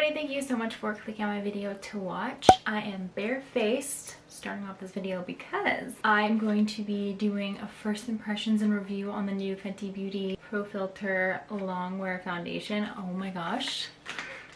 everybody, thank you so much for clicking on my video to watch. I am barefaced starting off this video because I'm going to be doing a first impressions and review on the new Fenty Beauty Pro Filter Longwear foundation. Oh my gosh,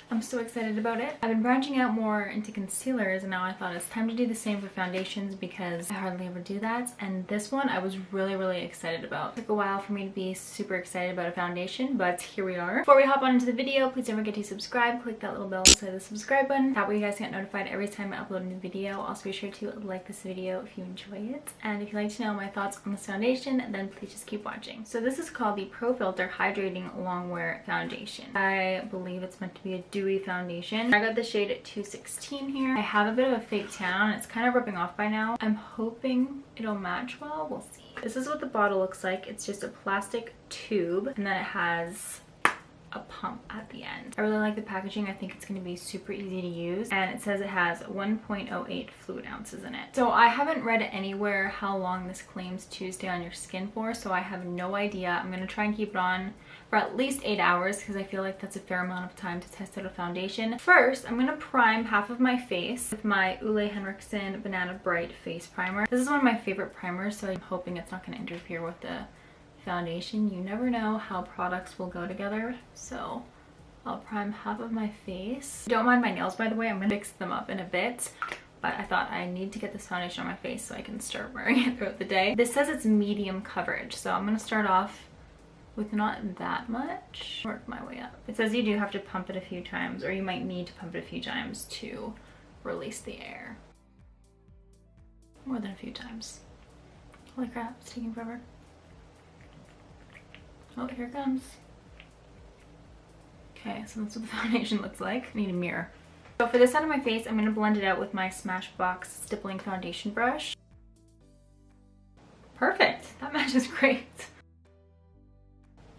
I'm so excited about it. I've been branching out more into concealers and now I thought it's time to do the same for foundations because I hardly ever do that. And this one I was really excited about. It took a while for me to be super excited about a foundation, but here we are. Before we hop on into the video, please don't forget to subscribe. Click that little bell beside the subscribe button. That way you guys get notified every time I upload a new video. Also be sure to like this video if you enjoy it. And if you'd like to know my thoughts on this foundation, then please just keep watching. So this is called the Pro Filter Hydrating Longwear Foundation. I believe it's meant to be a dewy foundation. I got the shade at 216 here. I have a bit of a fake tan on. It's kind of rubbing off by now. I'm hoping it'll match well. We'll see. This is what the bottle looks like. It's just a plastic tube and then it has a pump at the end. I really like the packaging. I think it's going to be super easy to use, and it says it has 1.08 fluid ounces in it. So I haven't read anywhere how long this claims to stay on your skin for, so I have no idea. I'm going to try and keep it on for at least 8 hours because I feel like that's a fair amount of time to test out a foundation. First, I'm going to prime half of my face with my Ole Henriksen Banana Bright Face Primer. This is one of my favorite primers, so I'm hoping it's not going to interfere with the foundation. You never know how products will go together, so I'll prime half of my face. Don't mind my nails, by the way. I'm gonna fix them up in a bit, but I thought I need to get this foundation on my face so I can start wearing it throughout the day. This says it's medium coverage, so I'm gonna start off with not that much, work my way up. It says you do have to pump it a few times, or you might need to pump it a few times to release the air. More than a few times. Holy crap, it's taking forever. Oh, here it comes. Okay, so that's what the foundation looks like. I need a mirror. So for this side of my face, I'm going to blend it out with my Smashbox stippling foundation brush. Perfect! That matches great.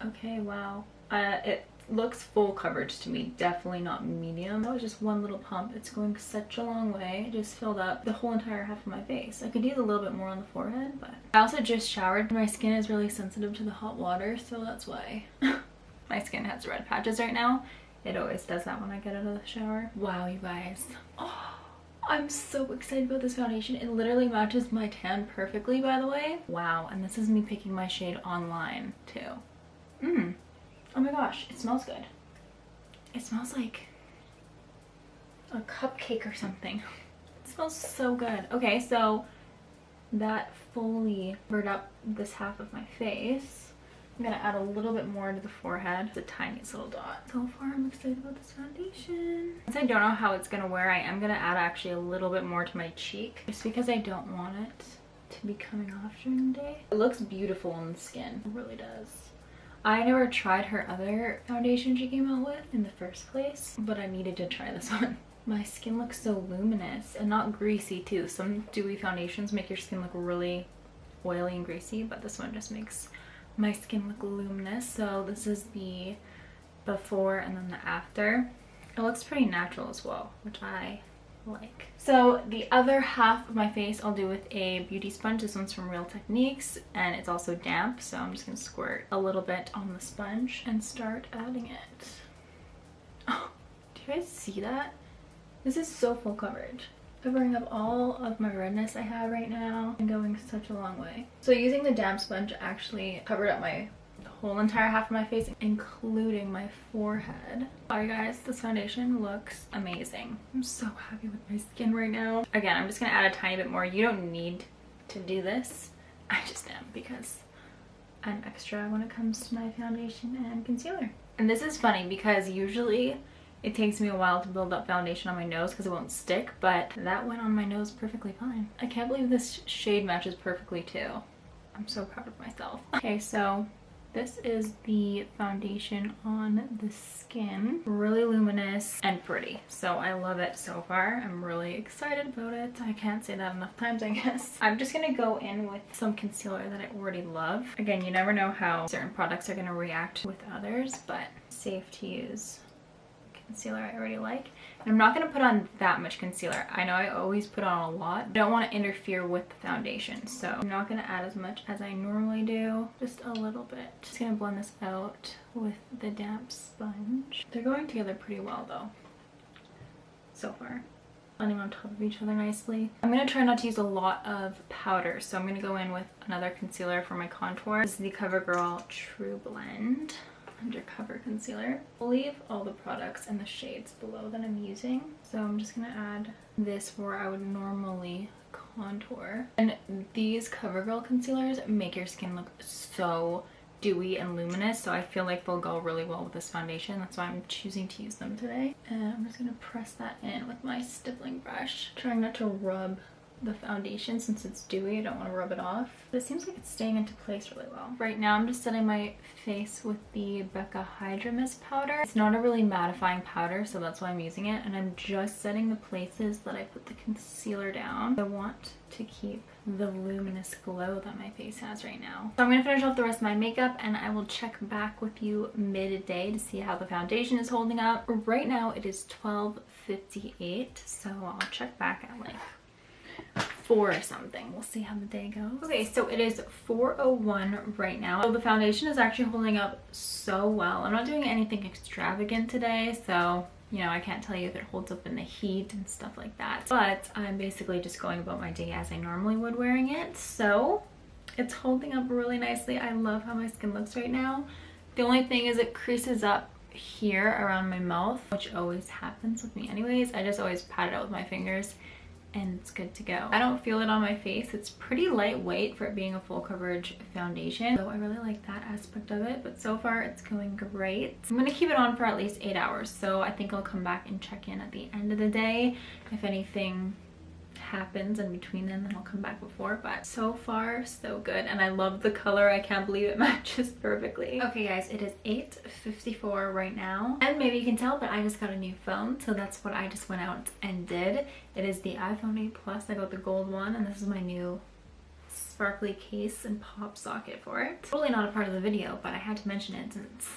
Okay, wow. It looks full coverage to me, definitely not medium. That was just one little pump. It's going such a long way. It just filled up the whole entire half of my face. I could use a little bit more on the forehead, but I also just showered. My skin is really sensitive to the hot water, so that's why my skin has red patches right now. It always does that when I get out of the shower. Wow, you guys. Oh, I'm so excited about this foundation. It literally matches my tan perfectly, by the way. Wow, and this is me picking my shade online too. Oh my gosh, it smells good. It smells like a cupcake or something. It smells so good. Okay, so that fully covered up this half of my face. I'm gonna add a little bit more to the forehead. The tiniest little dot. So far, I'm excited about this foundation. Since I don't know how it's gonna wear, I am gonna add actually a little bit more to my cheek, just because I don't want it to be coming off during the day. It looks beautiful on the skin. It really does. I never tried her other foundation she came out with in the first place, but I needed to try this one. My skin looks so luminous and not greasy too. Some dewy foundations make your skin look really oily and greasy, but this one just makes my skin look luminous. So this is the before and then the after. It looks pretty natural as well, which I like. So the other half of my face I'll do with a beauty sponge. This one's from Real Techniques and it's also damp, so I'm just gonna squirt a little bit on the sponge and start adding it. Oh, do you guys see that? This is so full coverage, covering up all of my redness I have right now and going such a long way. So using the damp sponge actually covered up my whole entire half of my face, including my forehead. Alright guys, this foundation looks amazing. I'm so happy with my skin right now. Again, I'm just gonna add a tiny bit more. You don't need to do this. I just am because I'm extra when it comes to my foundation and concealer. And this is funny because usually it takes me a while to build up foundation on my nose because it won't stick, but that went on my nose perfectly fine. I can't believe this shade matches perfectly too. I'm so proud of myself. Okay, so this is the foundation on the skin. Really luminous and pretty. So I love it so far. I'm really excited about it. I can't say that enough times, I guess. I'm just gonna go in with some concealer that I already love. Again, you never know how certain products are gonna react with others, but safe to use concealer I already like. And I'm not going to put on that much concealer. I know I always put on a lot. I don't want to interfere with the foundation, so I'm not going to add as much as I normally do. Just a little bit. Just going to blend this out with the damp sponge. They're going together pretty well though. so far. Blending on top of each other nicely. I'm going to try not to use a lot of powder, so I'm going to go in with another concealer for my contour. This is the CoverGirl True Blend Undercover Concealer. I'll leave all the products and the shades below that I'm using. So I'm just going to add this where I would normally contour. And these CoverGirl concealers make your skin look so dewy and luminous, so I feel like they'll go really well with this foundation. That's why I'm choosing to use them today. And I'm just going to press that in with my stippling brush, trying not to rub the foundation since it's dewy. I don't want to rub it off, but it seems like it's staying into place really well. Right now I'm just setting my face with the Becca Hydra Mist powder. It's not a really mattifying powder, so that's why I'm using it, and I'm just setting the places that I put the concealer down. I want to keep the luminous glow that my face has right now. So I'm going to finish off the rest of my makeup and I will check back with you midday to see how the foundation is holding up. Right now it is 12:58, so I'll check back at like 4 or something. We'll see how the day goes. Okay, so it is 4:01 right now. So the foundation is actually holding up so well. I'm not doing anything extravagant today, so you know, I can't tell you if it holds up in the heat and stuff like that. But I'm basically just going about my day as I normally would wearing it. So it's holding up really nicely. I love how my skin looks right now. The only thing is it creases up here around my mouth, which always happens with me anyways. I just always pat it out with my fingers and it's good to go. I don't feel it on my face. It's pretty lightweight for it being a full coverage foundation, so I really like that aspect of it, but so far it's going great. I'm gonna keep it on for at least 8 hours, so I think I'll come back and check in at the end of the day. If anything happens in between then I'll come back before, but so far so good, and I love the color. I can't believe it matches perfectly. Okay guys, it is 8:54 right now, and maybe you can tell, but I just got a new phone, so that's what I just went out and did. It is the iPhone 8 Plus. I got the gold one, and this is my new sparkly case and pop socket for it. Totally not a part of the video, but I had to mention it since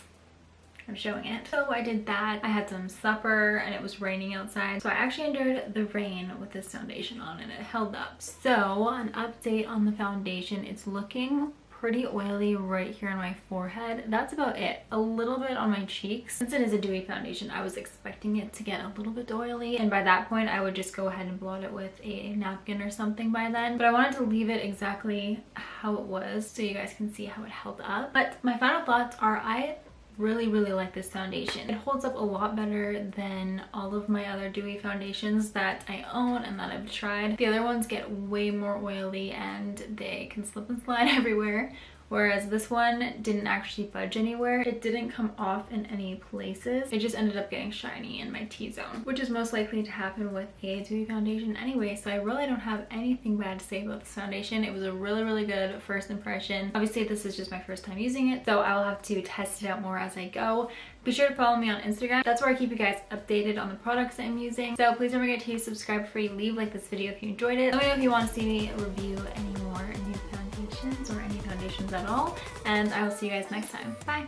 I'm showing it. So I did that. I had some supper and it was raining outside, so I actually endured the rain with this foundation on and it held up. So an update on the foundation, it's looking pretty oily right here on my forehead. That's about it. A little bit on my cheeks. Since it is a dewy foundation, I was expecting it to get a little bit oily, and by that point I would just go ahead and blot it with a napkin or something by then, but I wanted to leave it exactly how it was so you guys can see how it held up. But my final thoughts are, I really like this foundation. It holds up a lot better than all of my other dewy foundations that I own and that I've tried. The other ones get way more oily and they can slip and slide everywhere, whereas this one didn't actually budge anywhere. It didn't come off in any places. It just ended up getting shiny in my T-zone, which is most likely to happen with a dewy foundation anyway, so I really don't have anything bad to say about this foundation. It was a really good first impression. Obviously this is just my first time using it, so I'll have to test it out more as I go. Be sure to follow me on Instagram. That's where I keep you guys updated on the products I'm using. So please don't forget to subscribe before you leave, like this video if you enjoyed it. Let me know if you want to see me review any more new foundations or any foundations at all, and I will see you guys next time. Bye!